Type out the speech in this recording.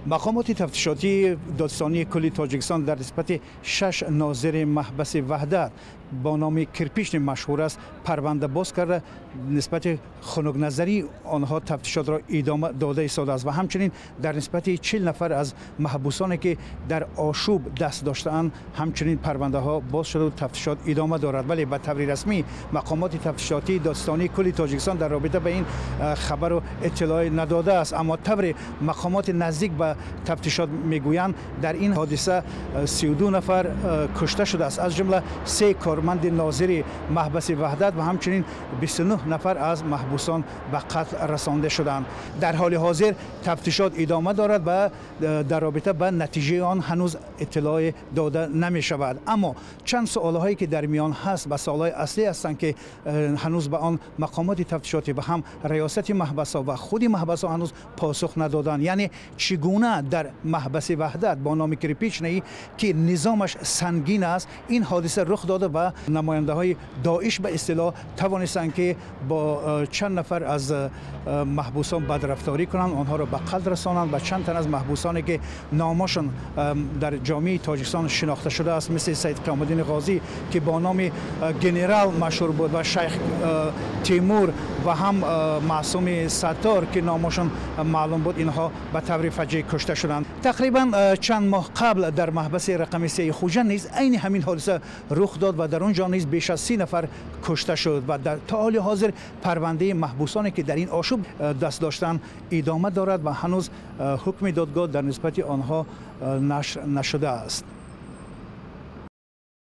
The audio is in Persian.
مقامات تفتیشاتی دادستانی کل تاجیکستان در نسبت 6 ناظر محبس وحدت با نام کرپیش مشهور است پرونده باز کرده. نسبت خنک نظری آنها تفتیشات را ادامه داده ایستاده است و همچنین در نسبت 40 نفر از محبوسانی که در آشوب دست داشته‌اند همچنین پرونده ها باز شده و تفتیشات ادامه دارد. ولی به طور رسمی مقامات تفتیشاتی دادستانی کل تاجیکستان در رابطه به این خبر و اطلاع نداده است، اما طور مقامات نزدیک به تفتیشات میگویند در این حادثه 32 نفر کشته شده است، از جمله 3 کارمند ناظر محبس وحدت و همچنین 29 نفر از محبوسان به قتل رسانده شدند. در حال حاضر تفتیشات ادامه دارد و در رابطه به نتیجه آن هنوز اطلاع داده نمی شود، اما چند سوالهایی که در میان هست و سوالهای اصلی هستند که هنوز به آن مقامات تفتیشاتی و هم ریاست محبس‌ها و خود محبس‌ها هنوز پاسخ ندادند. یعنی چگونه در محبس وحدت با نام کریپیچنی که نظامش سنگین است این حادثه رخ داده و نماینده های داعش به اصطلاح توانستند که با چند نفر از محبوسان بدرفتاری کنند، آنها را به قتل رسانند و چند تن از محبوسانی که نامشان در جامعه تاجیکستان شناخته شده است مثل سید قیام الدین غازی که با نام گنرال مشهور بود و شیخ تیمور و هم معصوم ستار که نامشان معلوم بود، اینها به طور فجیع کشته شدند. تقریبا چند ماه قبل در محبس رقم 3 خوجند نیز عین همین حادثه رخ داد و در اونجا نیز بیش از 30 نفر کشته شد و در تا حال حاضر پرونده محبوسانی که در این آشوب دست داشتند ادامه دارد و هنوز حکم دادگاه در نسبت آنها نشر نشده است.